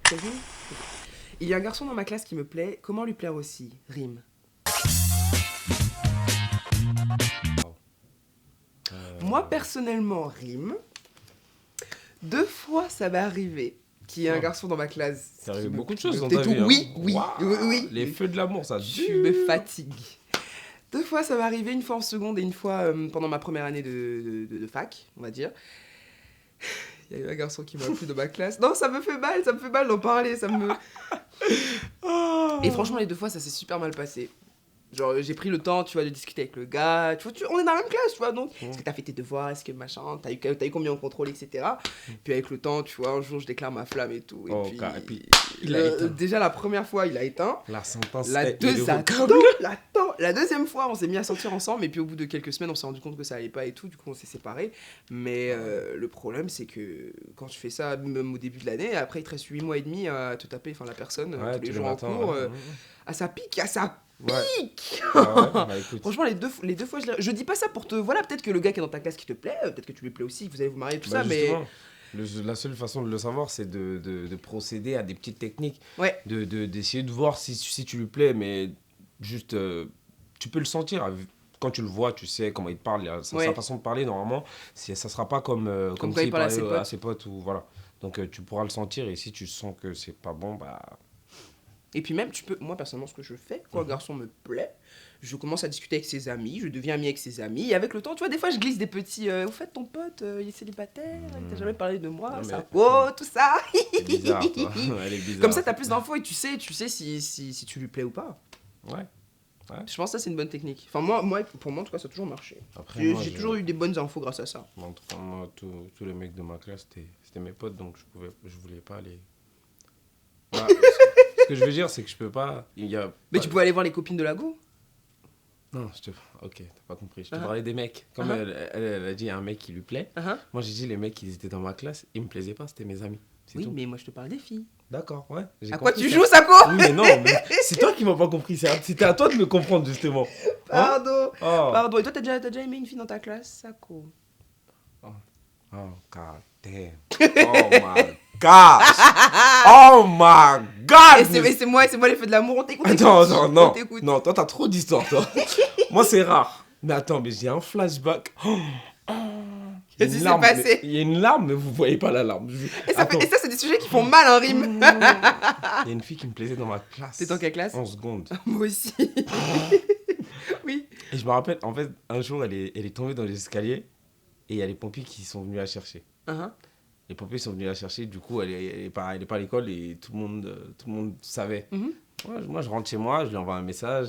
C'est rime. Il y a un garçon dans ma classe qui me plaît. Comment lui plaire aussi? Rime. Moi, personnellement, rime. 2 fois, ça m'est arrivé qu'il y ait un garçon dans ma classe. Ça arrive qui beaucoup me- de choses me dans plaît ta tout. vie. Oui, hein. oui, Waouh, oui. Les feux de l'amour, ça Je me fatigue. 2 fois, ça m'est arrivé, une fois en seconde et une fois pendant ma première année de fac, on va dire. Il y a eu un garçon qui m'a plu de ma classe. Non, ça me fait mal d'en parler, ça me... Et franchement, les 2 fois, ça s'est super mal passé. Genre, j'ai pris le temps, tu vois, de discuter avec le gars. Tu vois, on est dans la même classe, tu vois, donc... Est-ce que t'as fait tes devoirs? Est-ce que machin? T'as eu combien en contrôle, etc. Puis avec le temps, tu vois, un jour, je déclare ma flamme et tout. Et puis, il a éteint. Déjà, la première fois, il a éteint. La sentence La, est deux- irrévocable. la deuxième fois, on s'est mis à sortir ensemble, et puis au bout de quelques semaines, on s'est rendu compte que ça allait pas et tout, du coup, on s'est séparés. Mais le problème, c'est que quand tu fais ça, même au début de l'année, après, il te reste 8 mois et demi à te taper, enfin, la personne, tous les jours en cours, à sa pique, Ouais. pique. Ah ouais, bah écoute. Franchement, les deux fois, je dis pas ça pour te... Voilà, peut-être que le gars qui est dans ta classe qui te plaît, peut-être que tu lui plais aussi, que vous allez vous marier, tout Bah ça, mais... justement, la seule façon de le savoir, c'est de procéder à des petites techniques. Ouais. D'essayer de voir si tu lui plais, mais juste, tu peux le sentir. Quand tu le vois, tu sais comment il te parle. Sa façon de parler, normalement, ça sera pas comme quand s'il il parle parlait à ses potes. Ou, voilà. Donc, tu pourras le sentir. Et si tu sens que c'est pas bon, bah... Et puis même, tu peux... Moi, personnellement, ce que je fais, quand un garçon me plaît, je commence à discuter avec ses amis, je deviens ami avec ses amis, et avec le temps, tu vois, des fois, je glisse des petits... Au fait, ton pote, il est célibataire, il t'a jamais parlé de moi, Non, ça... mais- Oh, tout ça. C'est bizarre, toi. Elle est bizarre. Comme ça, t'as plus d'infos et tu sais si tu lui plais ou pas. Ouais. Je pense que ça, c'est une bonne technique. Enfin, moi, pour moi, en tout cas, ça a toujours marché. Après, J'ai toujours eu des bonnes infos grâce à ça. En tout cas, moi, tous les mecs de ma classe, c'était mes potes, donc je voulais pas les... Bah, ce que je veux dire, c'est que je peux pas... Mais tu pouvais aller voir les copines de la go. Non, ok, t'as pas compris. Je te parlais des mecs. Comme elle a dit, il y a un mec qui lui plaît. Moi, j'ai dit, les mecs, ils étaient dans ma classe, ils me plaisaient pas, c'était mes amis. C'est Oui, tout. mais moi, je te parle des filles. D'accord, ouais. À quoi tu joues, Sako? Oui, mais non, mais c'est toi qui m'as pas compris. C'était à toi de me comprendre, justement. Pardon. Oh. Pardon. Et toi, t'as déjà aimé une fille dans ta classe, Sako? Oh, god damn. Oh my gosh. Oh my god. Et c'est moi les feux de l'amour, on t'écoute. Attends, non. On t'écoute. Non, toi, t'as trop d'histoires, toi. Moi, c'est rare. Mais attends, mais j'ai un flashback. Qu'est-ce qui s'est passé? Il y a une larme, mais vous voyez pas la larme. Et ça, c'est des sujets qui font mal en rime. Il y a une fille qui me plaisait dans ma classe. T'es dans quelle classe? 11 secondes. Moi aussi. Oui. Et je me rappelle, en fait, un jour, elle est tombée dans les escaliers et il y a les pompiers qui sont venus la chercher. Les pompiers sont venus la chercher, du coup, elle est pas à l'école et tout le monde savait. Moi, je rentre chez moi, je lui envoie un message,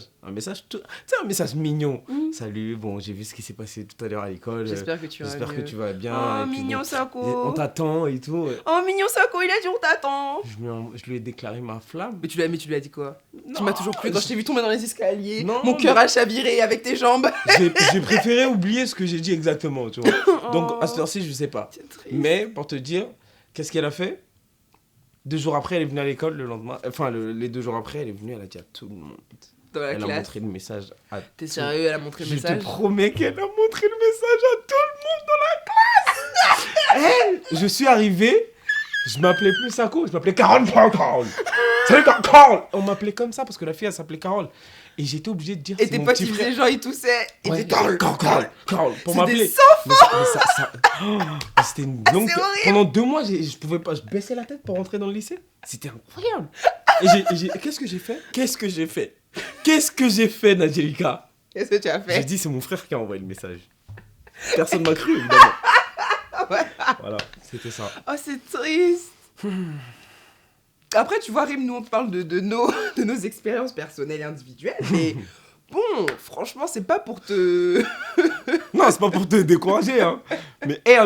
tu sais, un message mignon. Salut, bon, j'ai vu ce qui s'est passé tout à l'heure à l'école. J'espère que tu vas J'espère mieux. que tu vas bien. Oh, et puis, mignon bon, Sako. on t'attend et tout. Oh, mignon Sako, il a dit on t'attend. Je lui ai déclaré ma flamme. Mais tu lui as dit quoi? Non, Tu m'as toujours plu quand je t'ai vu tomber dans les escaliers. Non, Mon cœur a chaviré avec tes jambes. J'ai préféré oublier ce que j'ai dit exactement, tu vois. Donc, à cette heure-ci, je sais pas. C'est triste. Mais, pour te dire, qu'est-ce qu'elle a fait? 2 jours après, elle est venue à l'école, le lendemain. Enfin, les 2 jours après, elle est venue, elle a dit à tout le monde. Dans la Elle a classe. montré le message à T'es sérieux, elle a montré le Je message? te promets qu'elle a montré le message à tout le monde dans la classe. Je suis arrivé, je m'appelais plus Sako, je m'appelais Carole. Salut Carole. On m'appelait comme ça parce que la fille, elle s'appelait Carole. Et j'étais obligé de dire Et c'est tes mon potes, petit ils frère. faisaient genre, ils toussaient. Et Ouais, t'es Carole, pour C'est m'appeler. des sans Mais ça... Oh, c'était une longue... c'est horrible. Pendant 2 mois, je pouvais pas... Je baissais la tête pour rentrer dans le lycée. C'était incroyable. Et qu'est-ce que j'ai fait, Nadjelika? Qu'est-ce que tu as J'ai fait? dit, c'est mon frère qui a envoyé le message. Personne m'a cru, évidemment. Voilà, c'était ça. Oh, c'est triste. Après, tu vois, Rim, nous, on te parle de nos expériences personnelles et individuelles, mais bon, franchement, c'est pas pour te... Non, c'est pas pour te décourager, hein. Mais vois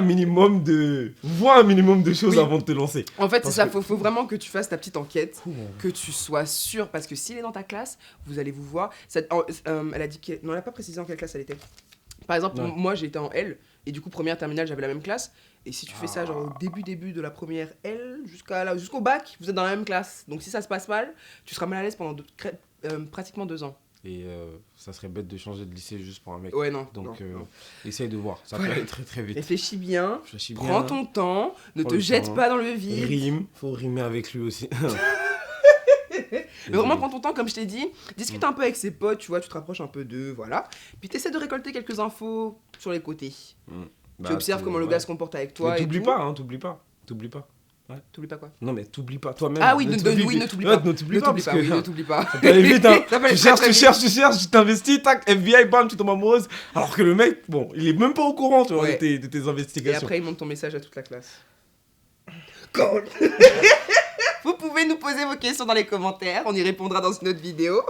un minimum de choses Oui. avant de te lancer. En fait, c'est Parce ça, que- faut vraiment que tu fasses ta petite enquête, que tu sois sûr, parce que s'il est dans ta classe, vous allez vous voir. Elle a dit non, elle a pas précisé en quelle classe elle était. Par exemple, Ouais. moi, j'étais en L, et du coup, première terminale, j'avais la même classe. Et si tu fais ça, genre, au début de la première L, jusqu'au bac, vous êtes dans la même classe. Donc, si ça se passe mal, tu seras mal à l'aise pendant pratiquement 2 ans. Et ça serait bête de changer de lycée juste pour un mec. Ouais, non. Donc, non. essaye de voir. Ça peut aller très très vite. Réfléchis bien. Prends ton temps. Ne te le jette temps. pas dans le vide. Rime. Faut rimer avec lui aussi. Mais vraiment, prends ton temps, comme je t'ai dit. Discute un peu avec ses potes, tu vois, tu te rapproches un peu d'eux, voilà. Puis t'essaies de récolter quelques infos sur les côtés. Tu observes comment le gars se comporte avec toi. Mais t'oublies tout. pas, hein, t'oublies pas. Ouais. T'oublies pas quoi? Non, mais t'oublies pas toi-même. Ah oui, ne t'oublie pas. Ne t'oublie pas, parce que ne t'oublie pas. ça peut aller vite, hein. Ça peut aller Tu cherches, tu t'investis, tac, FBI, bam, tu tombes amoureuse. Alors que le mec, bon, il est même pas au courant, tu vois, Ouais. de tes Et investigations. après, il montre ton message à toute la classe. Cool. Vous pouvez nous poser vos questions dans les commentaires, on y répondra dans une autre vidéo.